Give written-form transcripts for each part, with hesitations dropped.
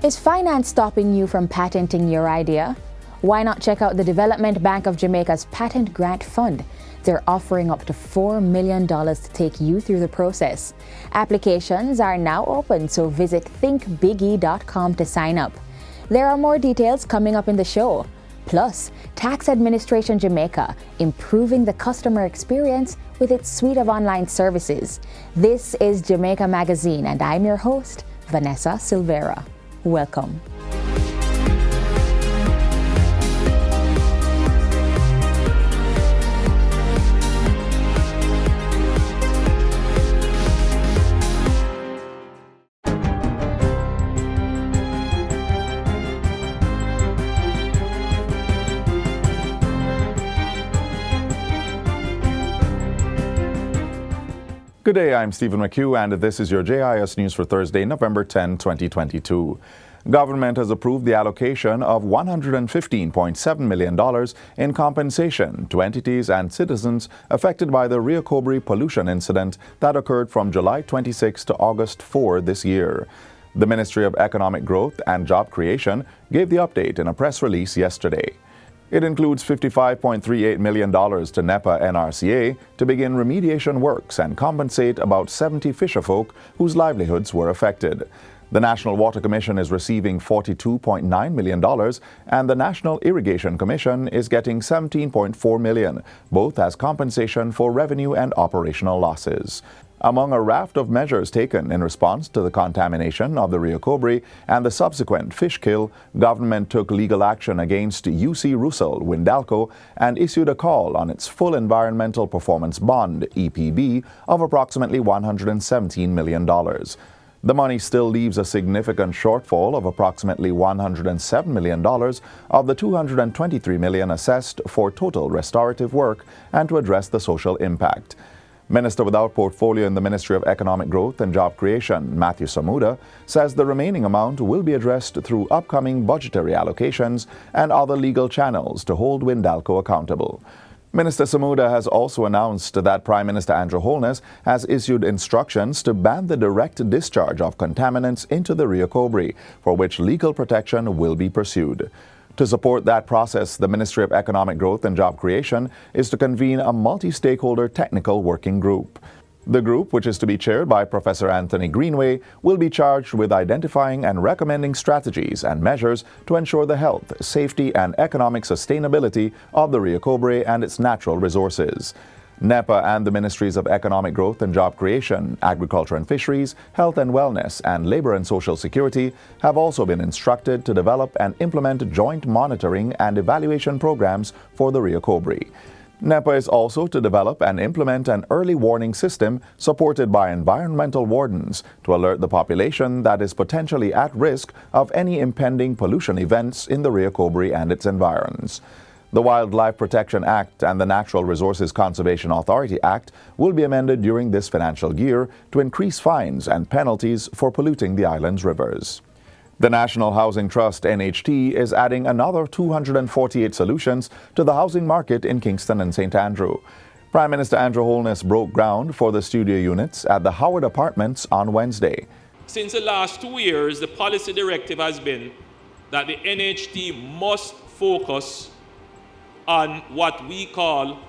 Is finance stopping you from patenting your idea? Why not check out the Development Bank of Jamaica's Patent Grant Fund? They're offering up to $4 million to take you through the process. Applications are now open, so visit thinkbiggie.com to sign up. There are more details coming up in the show. Plus, Tax Administration Jamaica, improving the customer experience with its suite of online services. This is Jamaica Magazine, and I'm your host, Vanessa Silvera. Welcome. Good day, I'm Stephen McHugh, and this is your JIS News for Thursday, November 10, 2022. Government has approved the allocation of $115.7 million in compensation to entities and citizens affected by the Rio Cobre pollution incident that occurred from July 26 to August 4 this year. The Ministry of Economic Growth and Job Creation gave the update in a press release yesterday. It includes $55.38 million to NEPA NRCA to begin remediation works and compensate about 70 fisherfolk whose livelihoods were affected. The National Water Commission is receiving $42.9 million, and the National Irrigation Commission is getting $17.4 million, both as compensation for revenue and operational losses. Among a raft of measures taken in response to the contamination of the Rio Cobre and the subsequent fish kill, government took legal action against UC Russell Windalco and issued a call on its full environmental performance bond, EPB, of approximately $117 million. The money still leaves a significant shortfall of approximately $107 million of the $223 million assessed for total restorative work and to address the social impact. Minister without portfolio in the Ministry of Economic Growth and Job Creation, Matthew Samuda, says the remaining amount will be addressed through upcoming budgetary allocations and other legal channels to hold Windalco accountable. Minister Samuda has also announced that Prime Minister Andrew Holness has issued instructions to ban the direct discharge of contaminants into the Rio Cobre, for which legal protection will be pursued. To support that process, the Ministry of Economic Growth and Job Creation is to convene a multi-stakeholder technical working group. The group, which is to be chaired by Professor Anthony Greenway, will be charged with identifying and recommending strategies and measures to ensure the health, safety, and economic sustainability of the Rio Cobre and its natural resources. NEPA and the Ministries of Economic Growth and Job Creation, Agriculture and Fisheries, Health and Wellness, and Labor and Social Security have also been instructed to develop and implement joint monitoring and evaluation programs for the Rio Cobre. NEPA is also to develop and implement an early warning system supported by environmental wardens to alert the population that is potentially at risk of any impending pollution events in the Rio Cobre and its environs. The Wildlife Protection Act and the Natural Resources Conservation Authority Act will be amended during this financial year to increase fines and penalties for polluting the island's rivers. The National Housing Trust, NHT, is adding another 248 solutions to the housing market in Kingston and St. Andrew. Prime Minister Andrew Holness broke ground for the studio units at the Howard Apartments on Wednesday. Since the last 2 years, the policy directive has been that the NHT must focus on what we call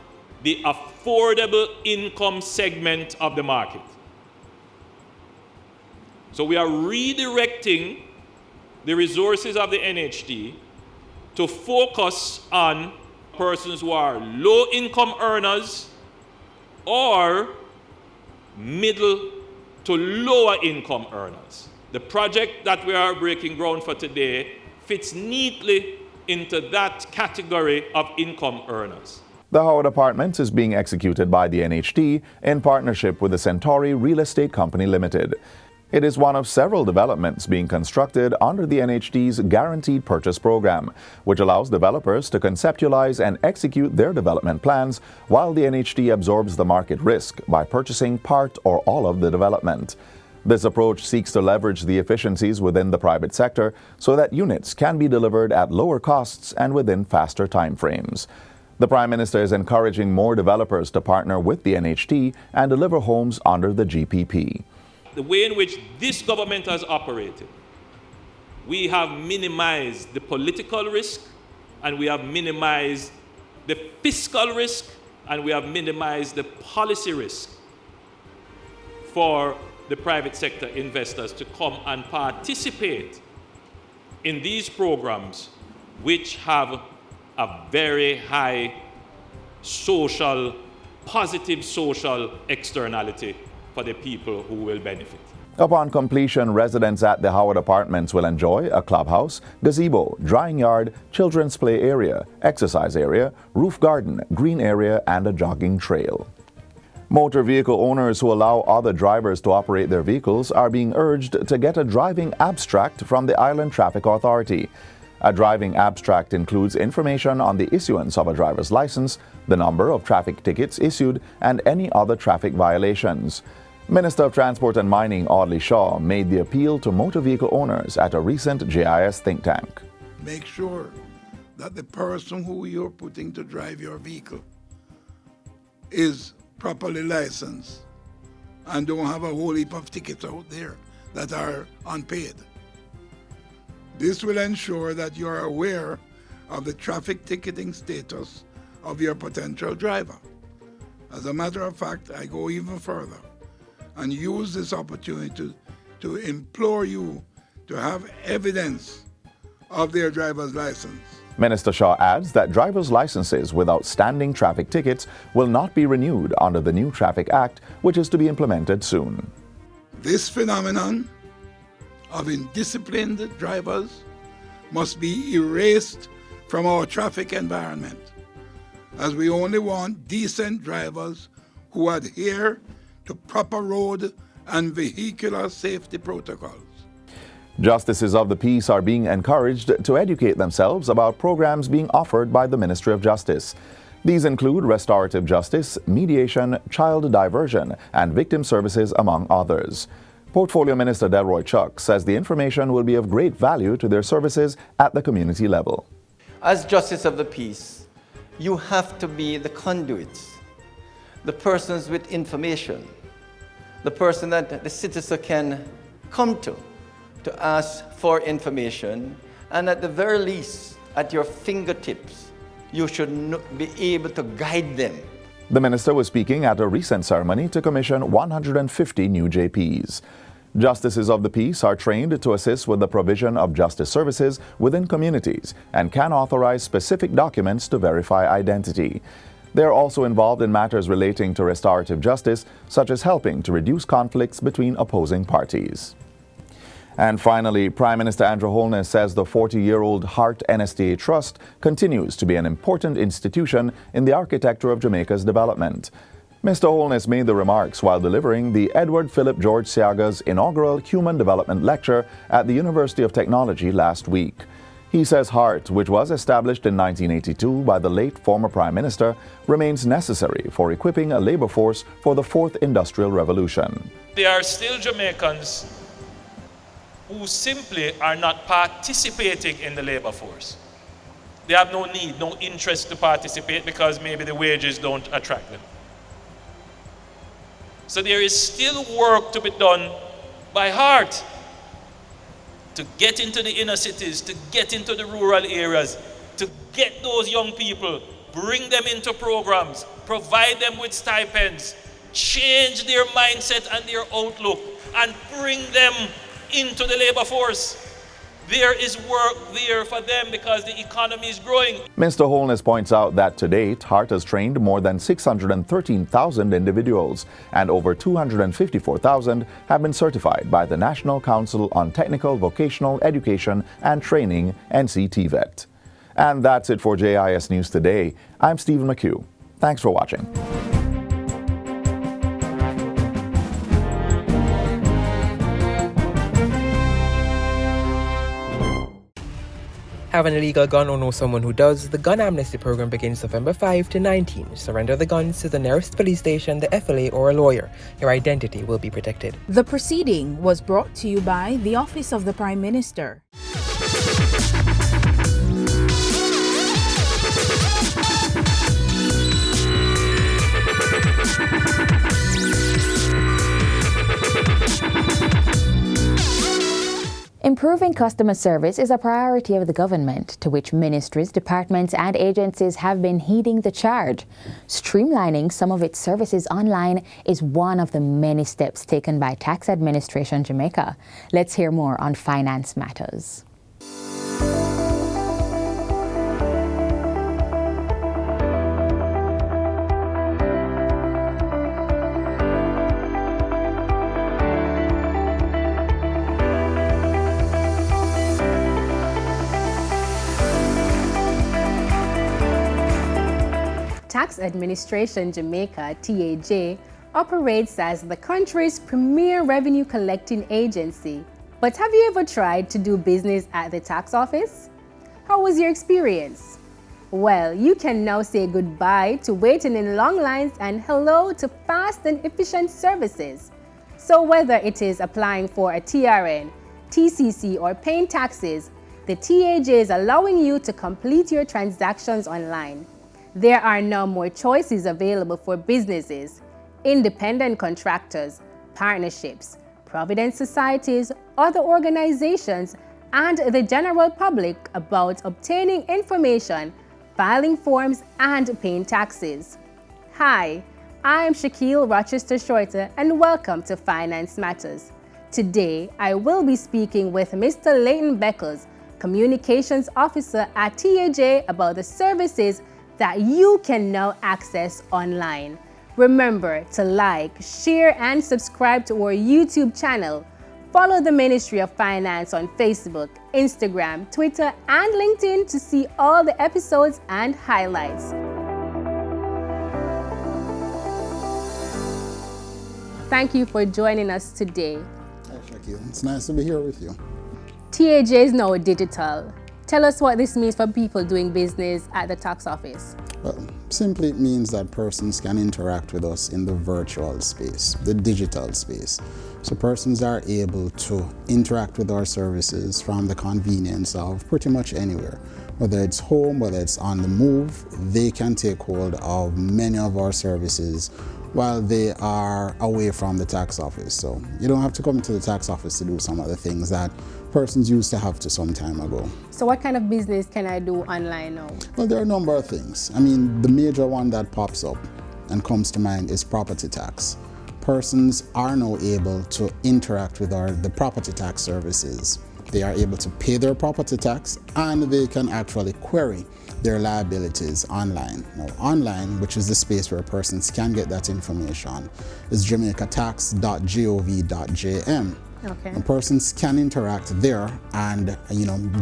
the affordable income segment of the market. So we are redirecting the resources of the NHT to focus on persons who are low-income earners or middle to lower-income earners. The project that we are breaking ground for today fits neatly into that category of income earners. The Howard Apartments is being executed by the NHT in partnership with the Centauri Real Estate Company Limited. It is one of several developments being constructed under the NHT's Guaranteed Purchase Program, which allows developers to conceptualize and execute their development plans while the NHT absorbs the market risk by purchasing part or all of the development. This approach seeks to leverage the efficiencies within the private sector so that units can be delivered at lower costs and within faster timeframes. The Prime Minister is encouraging more developers to partner with the NHT and deliver homes under the GPP. The way in which this government has operated we have minimized the political risk, and we have minimized the fiscal risk, and we have minimized the policy risk for the private sector investors to come and participate in these programs, which have a very high positive social externality for the people who will benefit. Upon completion, residents at the Howard Apartments will enjoy a clubhouse, gazebo, drying yard, children's play area, exercise area, roof garden, green area, and a jogging trail. Motor vehicle owners who allow other drivers to operate their vehicles are being urged to get a driving abstract from the Island Traffic Authority. A driving abstract includes information on the issuance of a driver's license, the number of traffic tickets issued, and any other traffic violations. Minister of Transport and Mining Audley Shaw made the appeal to motor vehicle owners at a recent JIS think tank. Make sure that the person who you're putting to drive your vehicle is properly licensed and don't have a whole heap of tickets out there that are unpaid. This will ensure that you are aware of the traffic ticketing status of your potential driver. As a matter of fact, I go even further and use this opportunity to implore you to have evidence of their driver's license. Minister Shaw adds that driver's licenses with outstanding traffic tickets will not be renewed under the new Traffic Act, which is to be implemented soon. This phenomenon of indisciplined drivers must be erased from our traffic environment, as we only want decent drivers who adhere to proper road and vehicular safety protocols. Justices of the peace are being encouraged to educate themselves about programs being offered by the Ministry of Justice. These include restorative justice, mediation, child diversion, and victim services, among others. Portfolio Minister Delroy Chuck says the information will be of great value to their services at the community level. As Justice of the Peace, you have to be the conduits, the persons with information, the person that the citizen can come to ask for information, and at the very least, at your fingertips, you should be able to guide them. The minister was speaking at a recent ceremony to commission 150 new JPs. Justices of the peace are trained to assist with the provision of justice services within communities and can authorize specific documents to verify identity. They are also involved in matters relating to restorative justice, such as helping to reduce conflicts between opposing parties. And finally, Prime Minister Andrew Holness says the 40-year-old Hart NSTA Trust continues to be an important institution in the architecture of Jamaica's development. Mr. Holness made the remarks while delivering the Edward Philip George Seaga's inaugural Human Development Lecture at the University of Technology last week. He says Hart, which was established in 1982 by the late former Prime Minister, remains necessary for equipping a labor force for the fourth industrial revolution. There are still Jamaicans who simply are not participating in the labor force. They have no need, no interest to participate because maybe the wages don't attract them. So there is still work to be done by Hart to get into the inner cities, to get into the rural areas, to get those young people, bring them into programs, provide them with stipends, change their mindset and their outlook, and bring them into the labor force. There is work there for them because the economy is growing. Mr. Holness points out that to date, Hart has trained more than 613,000 individuals, and over 254,000 have been certified by the National Council on Technical Vocational Education and Training, NCTVET. And that's it for JIS News Today. I'm Stephen McHugh. Thanks for watching. Have an illegal gun or know someone who does? The gun amnesty program begins November 5 to 19. Surrender the guns to the nearest police station, the FLA, or a lawyer. Your identity will be protected. The proceeding was brought to you by the Office of the Prime Minister. Improving customer service is a priority of the government, to which ministries, departments and agencies have been heeding the charge. Streamlining some of its services online is one of the many steps taken by Tax Administration Jamaica. Let's hear more on Finance Matters. Tax Administration Jamaica, TAJ, operates as the country's premier revenue collecting agency. But have you ever tried to do business at the tax office? How was your experience? Well, you can now say goodbye to waiting in long lines and hello to fast and efficient services. So whether it is applying for a TRN, TCC, or paying taxes, the TAJ is allowing you to complete your transactions online. There are now more choices available for businesses, independent contractors, partnerships, provident societies, other organizations, and the general public about obtaining information, filing forms, and paying taxes. Hi, I am Shaquille Rochester Shorter, and welcome to Finance Matters. Today, I will be speaking with Mr. Leighton Beckles, Communications Officer at TAJ, about the services that you can now access online. Remember to like, share, and subscribe to our YouTube channel. Follow the Ministry of Finance on Facebook, Instagram, Twitter, and LinkedIn to see all the episodes and highlights. Thank you for joining us today. Hi, Shaquille. It's nice to be here with you. TAJ is now digital. Tell us what this means for people doing business at the tax office. Well, simply it means that persons can interact with us in the virtual space, the digital space. So persons are able to interact with our services from the convenience of pretty much anywhere. Whether it's home, whether it's on the move, they can take hold of many of our services while they are away from the tax office. So you don't have to come to the tax office to do some of the things that persons used to have to some time ago. So what kind of business can I do online now? Well, there are a number of things. I mean, the major one that pops up and comes to mind is property tax. Persons are now able to interact with the property tax services. They are able to pay their property tax, and they can actually query their liabilities online. Now, online, which is the space where persons can get that information, is jamaicatax.gov.jm. Okay. And persons can interact there and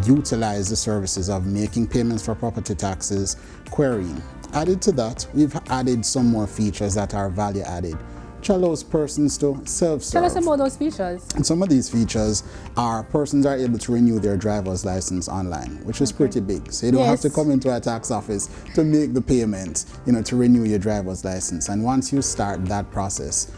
utilize the services of making payments for property taxes, querying. Added to that, we've added some more features that are value added, which allows persons to self-serve. Tell us about those features. And some of these features are persons are able to renew their driver's license online, which is pretty big. So you don't have to come into a tax office to make the payment, to renew your driver's license. And once you start that process,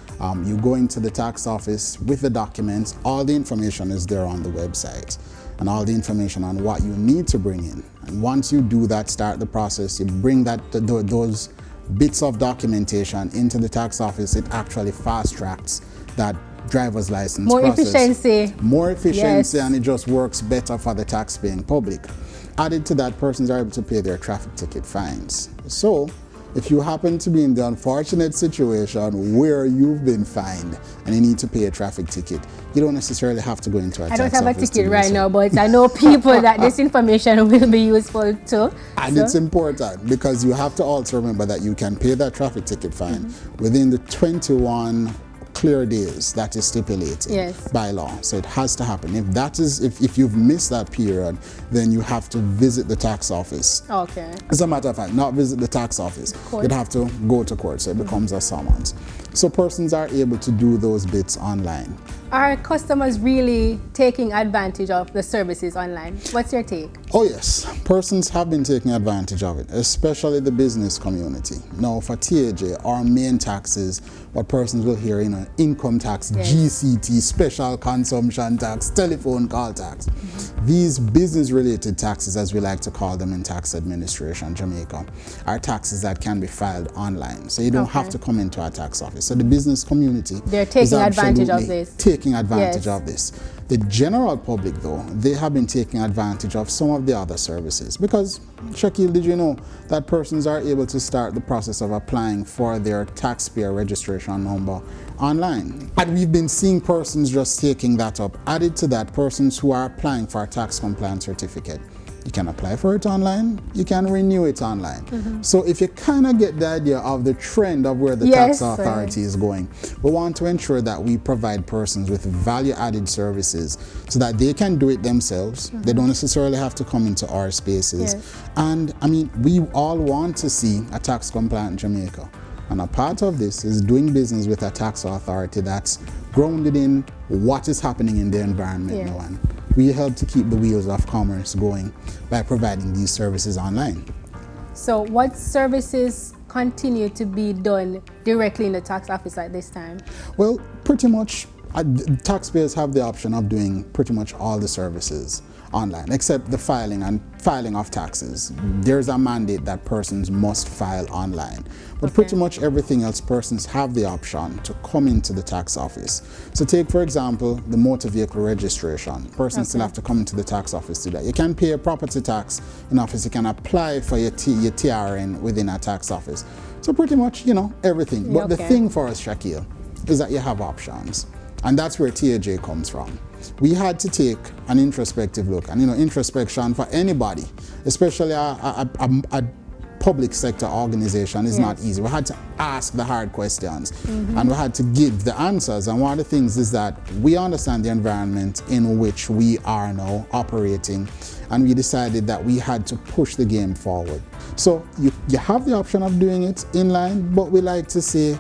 you go into the tax office with the documents. All the information is there on the website, and all the information on what you need to bring in. And once you do that, start the process, you bring those bits of documentation into the tax office. It actually fast tracks that driver's license process. More efficiency, and it just works better for the tax-paying public. Added to that, persons are able to pay their traffic ticket fines. So if you happen to be in the unfortunate situation where you've been fined and you need to pay a traffic ticket, you don't necessarily have to go into a tax office. I don't have a ticket right now, but I know people that this information will be useful too. And it's important because you have to also remember that you can pay that traffic ticket fine within the 21 clear days that is stipulated by law. So it has to happen. If you've missed that period, then you have to visit the tax office. Okay. As a matter of fact, not visit the tax office. You'd have to go to court, so it becomes a summons. So persons are able to do those bits online. Are customers really taking advantage of the services online? What's your take? Oh yes, persons have been taking advantage of it, especially the business community. Now for TAJ, our main taxes, what persons will hear, income tax, GCT, special consumption tax, telephone call tax. These business-related taxes, as we like to call them in Tax Administration Jamaica, are taxes that can be filed online. So you don't have to come into our tax office. So the business community, they're taking advantage of this. Taking advantage of this. The general public, though, they have been taking advantage of some of the other services because, Shaquille, did you know that persons are able to start the process of applying for their taxpayer registration number online? And we've been seeing persons just taking that up. Added to that, persons who are applying for a tax compliance certificate. You can apply for it online, you can renew it online. So if you kind of get the idea of the trend of where the tax authority is going, we want to ensure that we provide persons with value-added services so that they can do it themselves. They don't necessarily have to come into our spaces. And I mean, we all want to see a tax compliant Jamaica. And a part of this is doing business with a tax authority that's grounded in what is happening in the environment now. And we help to keep the wheels of commerce going by providing these services online. So what services continue to be done directly in the tax office at this time? Well, pretty much taxpayers have the option of doing pretty much all the services online, except the filing of taxes. There's a mandate that persons must file online. But pretty much everything else, persons have the option to come into the tax office. So take, for example, the motor vehicle registration. Persons still have to come into the tax office to do that. You can pay a property tax in office. You can apply for your TRN within a tax office. So pretty much, you know, everything. But the thing for us, Shaquille, is that you have options. And that's where TAJ comes from. We had to take an introspective look, and you know, introspection for anybody, especially a public sector organization, is not easy. We had to ask the hard questions, and we had to give the answers. And one of the things is that we understand the environment in which we are now operating, and we decided that we had to push the game forward. So you have the option of doing it inline, but we like to say,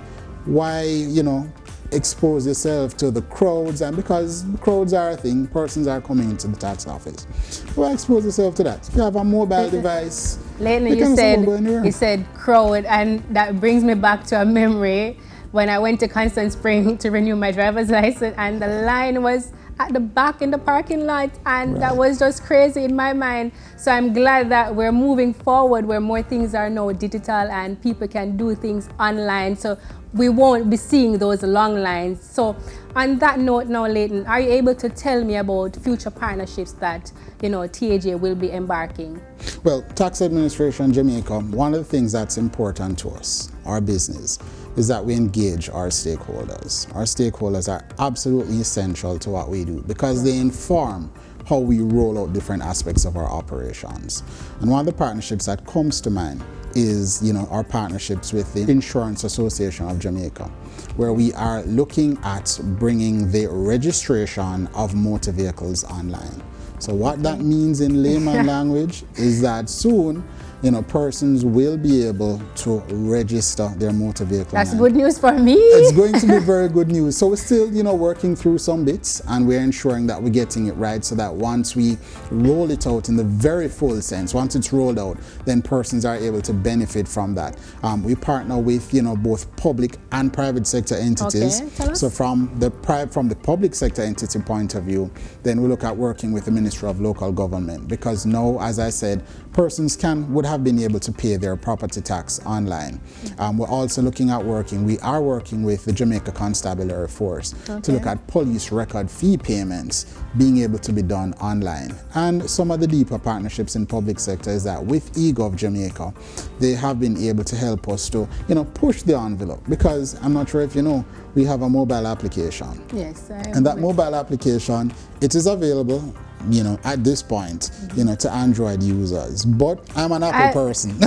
why, you know, expose yourself to the crowds, and because crowds are a thing, persons are coming into the tax office. Well, expose yourself to that. If you have a mobile device, lately you said crowd, and that brings me back to a memory when I went to Constant Spring to renew my driver's license, and the line was at the back in the parking lot, and that was just crazy in my mind. So I'm glad that we're moving forward where more things are now digital and people can do things online, so we won't be seeing those long lines. So on that note now, Leighton, are you able to tell me about future partnerships that, you know, TAJ will be embarking? Well, Tax Administration Jamaica, one of the things that's important to us, our business, is that we engage our stakeholders. Our stakeholders are absolutely essential to what we do because they inform how we roll out different aspects of our operations. And one of the partnerships that comes to mind is, you know, our partnerships with the Insurance Association of Jamaica, where we are looking at bringing the registration of motor vehicles online. So what that means in layman language is that soon, you know, persons will be able to register their motor vehicle. That's good news for me. It's going to be very good news. So we're still, you know, working through some bits, and we're ensuring that we're getting it right so that once we roll it out in the very full sense, once it's rolled out, then persons are able to benefit from that. We partner with, you know, both public and private sector entities. So from the public sector entity point of view, then we look at working with the Ministry of Local Government, because now, as I said, persons would have been able to pay their property tax online. We're also looking at we are working with the Jamaica Constabulary Force to look at police record fee payments being able to be done online. And some of the deeper partnerships in public sector is that with eGov Jamaica, they have been able to help us to, you know, push the envelope, because I'm not sure if you know, we have a mobile application. Yes, and that mobile application, it is available, you know, at this point, you know, to Android users. But I'm an Apple person.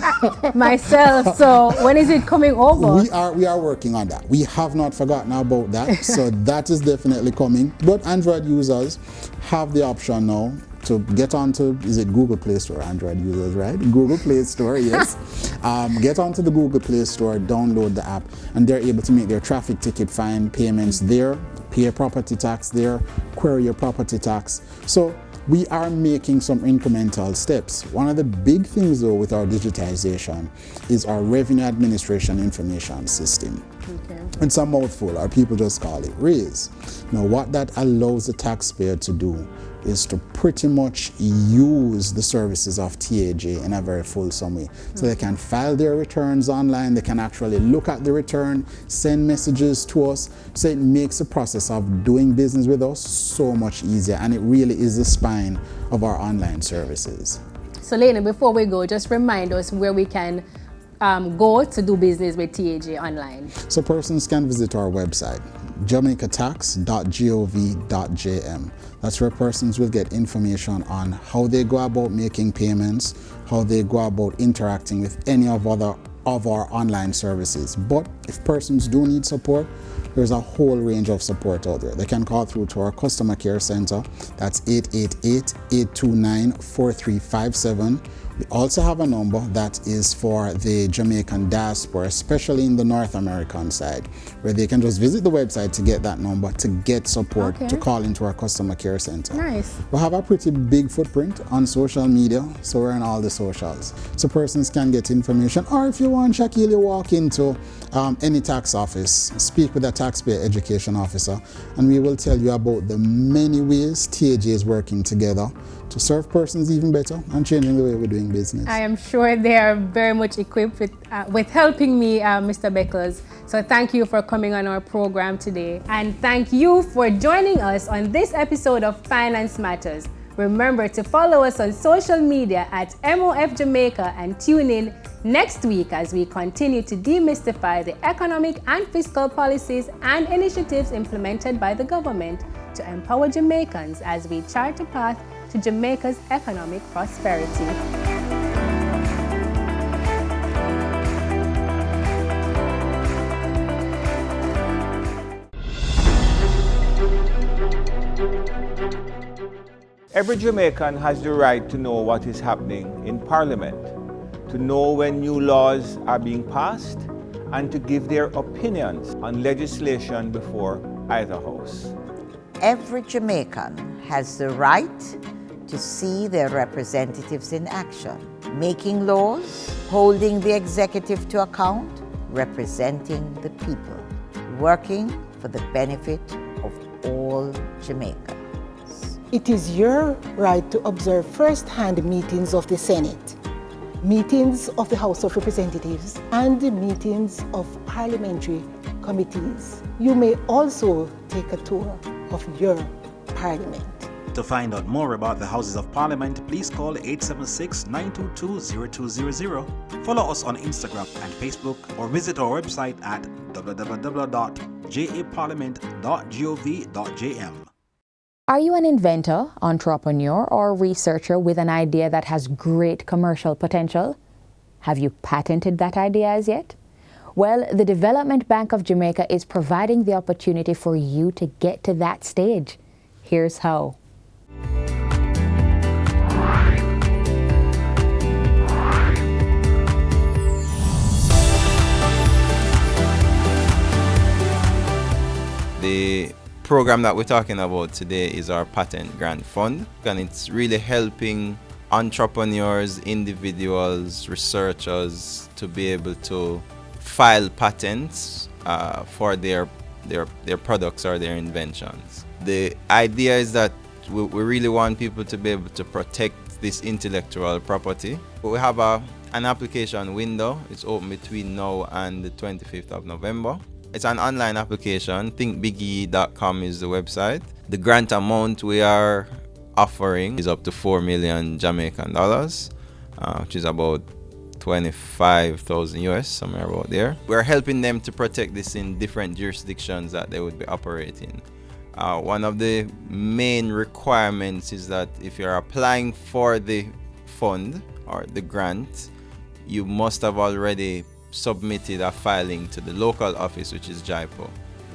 Myself, so when is it coming over? We are working on that. We have not forgotten about that. So that is definitely coming. But Android users have the option now to get onto, is it Google Play Store? Android users, right? Google Play Store, yes. Get onto the Google Play Store, download the app, and they're able to make their traffic ticket fine payments there, pay property tax there, query your property tax. So we are making some incremental steps. One of the big things though with our digitization is our revenue administration information system. It's a mouthful, or people just call it RAISE. Now what that allows the taxpayer to do is to pretty much use the services of TAJ in a very fulsome way. So they can file their returns online, they can actually look at the return, send messages to us, so it makes the process of doing business with us so much easier, and it really is the spine of our online services. So Lena, before we go, just remind us where we can go to do business with TAJ online. So persons can visit our website, jamaicatax.gov.jm. That's where persons will get information on how they go about making payments, how they go about interacting with any of our online services. But if persons do need support, there's a whole range of support out there. They can call through to our customer care center. That's 888-829-4357. We also have a number that is for the Jamaican diaspora, especially in the North American side, where they can just visit the website to get that number, to get support, to call into our customer care center. Nice. We have a pretty big footprint on social media, so we're on all the socials. So persons can get information, or if you want, Shaquille, you walk into any tax office, speak with a taxpayer education officer, and we will tell you about the many ways TAJ is working together to serve persons even better and changing the way we're doing business. I am sure they are very much equipped with helping me, Mr. Beckles. So thank you for coming on our program today. And thank you for joining us on this episode of Finance Matters. Remember to follow us on social media at MOF Jamaica and tune in next week as we continue to demystify the economic and fiscal policies and initiatives implemented by the government to empower Jamaicans as we chart a path to Jamaica's economic prosperity. Every Jamaican has the right to know what is happening in Parliament, to know when new laws are being passed, and to give their opinions on legislation before either house. Every Jamaican has the right to see their representatives in action, making laws, holding the executive to account, representing the people, working for the benefit of all Jamaicans. It is your right to observe first-hand meetings of the Senate, meetings of the House of Representatives, and the meetings of parliamentary committees. You may also take a tour of your parliament. To find out more about the Houses of Parliament, please call 876-922-0200. Follow us on Instagram and Facebook, or visit our website at www.japarliament.gov.jm. Are you an inventor, entrepreneur, or researcher with an idea that has great commercial potential? Have you patented that idea as yet? Well, the Development Bank of Jamaica is providing the opportunity for you to get to that stage. Here's how. The program that we're talking about today is our patent grant fund, and it's really helping entrepreneurs, individuals, researchers to be able to file patents for their products or their inventions. The idea is that we really want people to be able to protect this intellectual property. We have an application window. It's open between now and the 25th of November. It's an online application. thinkbiggie.com is the website. The grant amount we are offering is up to 4 million Jamaican dollars, which is about 25,000 US, somewhere about there. We're helping them to protect this in different jurisdictions that they would be operating. One of the main requirements is that if you're applying for the fund or the grant, you must have already submitted a filing to the local office, which is JIPO.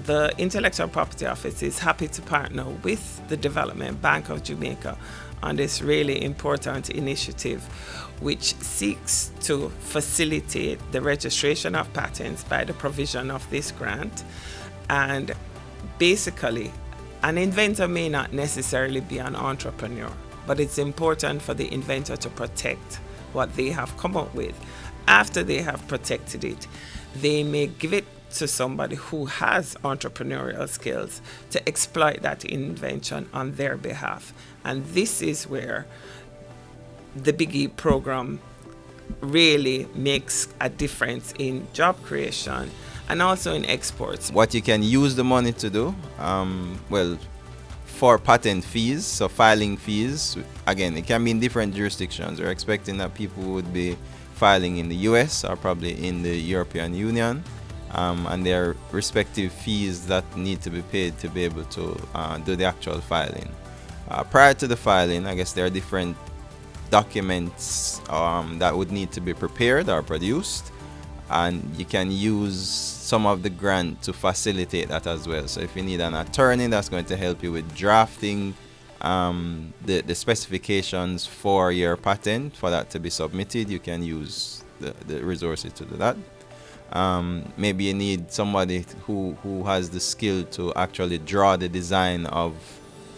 The Intellectual Property Office is happy to partner with the Development Bank of Jamaica on this really important initiative, which seeks to facilitate the registration of patents by the provision of this grant. And basically, an inventor may not necessarily be an entrepreneur, but it's important for the inventor to protect what they have come up with. After they have protected it, they may give it to somebody who has entrepreneurial skills to exploit that invention on their behalf. And this is where the Biggie program really makes a difference in job creation and also in exports. What you can use the money to do, for patent fees, so filing fees, again, it can be in different jurisdictions. We're expecting that people would be filing in the US or probably in the European Union, and there are respective fees that need to be paid to be able to do the actual filing. Prior to the filing, I guess there are different documents that would need to be prepared or produced, and you can use some of the grant to facilitate that as well. So if you need an attorney that's going to help you with drafting the specifications for your patent, for that to be submitted, you can use the resources to do that. Maybe you need somebody who has the skill to actually draw the design of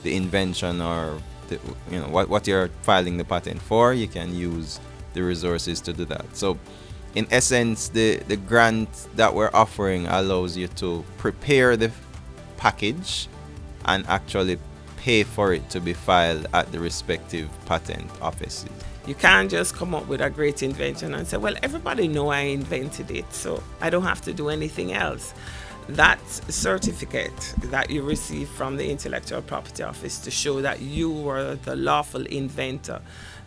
the invention or what you're filing the patent for. You can use the resources to do that. So in essence, the grant that we're offering allows you to prepare the package and actually pay for it to be filed at the respective patent offices. You can't just come up with a great invention and say, well, everybody know I invented it, so I don't have to do anything else. That certificate that you receive from the Intellectual Property Office to show that you were the lawful inventor,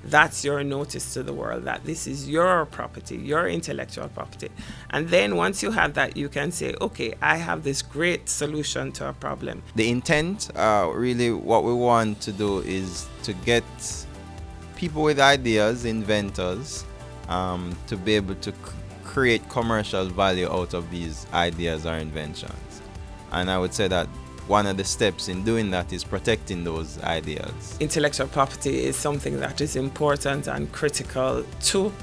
that's your notice to the world that this is your property, your intellectual property. And then once you have that, you can say, okay, I have this great solution to a problem. The intent, really what we want to do is to get people with ideas, inventors, to be able to create commercial value out of these ideas or inventions. And I would say that one of the steps in doing that is protecting those ideas. Intellectual property is something that is important and critical to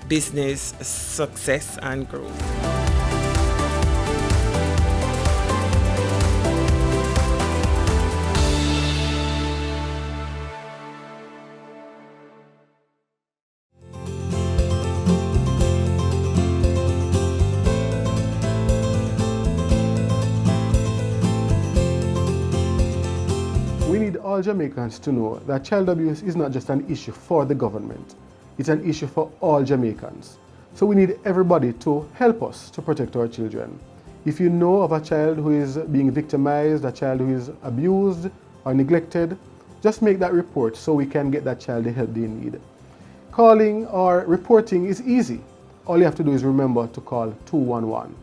business success and growth. All Jamaicans to know that child abuse is not just an issue for the government, it's an issue for all Jamaicans. So we need everybody to help us to protect our children. If you know of a child who is being victimized, a child who is abused or neglected, just make that report so we can get that child the help they need. Calling or reporting is easy. All you have to do is remember to call 211.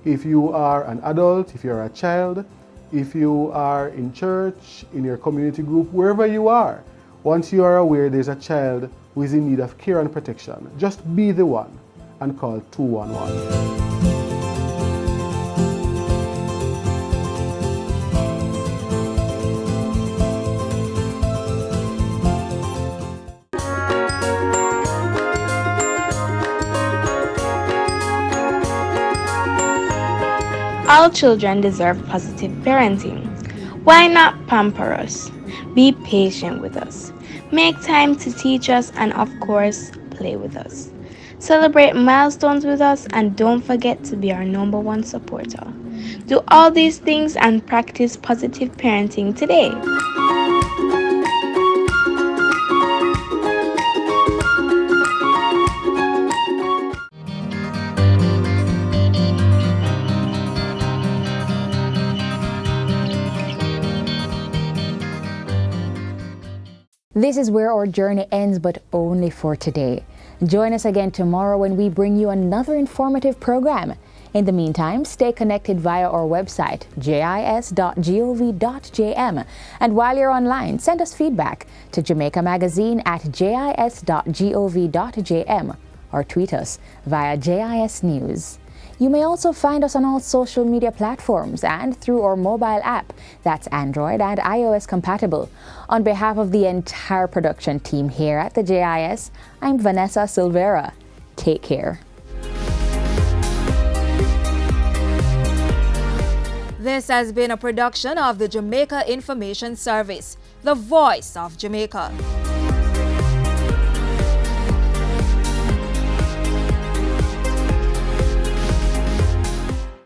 If you are an adult, if you're a child, if you are in church, in your community group, wherever you are, once you are aware there's a child who is in need of care and protection, just be the one and call 211. All children deserve positive parenting. Why not pamper us? Be patient with us. Make time to teach us and, of course, play with us. Celebrate milestones with us and don't forget to be our #1 supporter. Do all these things and practice positive parenting today. This is where our journey ends, but only for today. Join us again tomorrow when we bring you another informative program. In the meantime, stay connected via our website, jis.gov.jm. And while you're online, send us feedback to Jamaica Magazine at jis.gov.jm or tweet us via JIS News. You may also find us on all social media platforms and through our mobile app that's Android and iOS compatible. On behalf of the entire production team here at the JIS, I'm Vanessa Silvera. Take care. This has been a production of the Jamaica Information Service, the voice of Jamaica.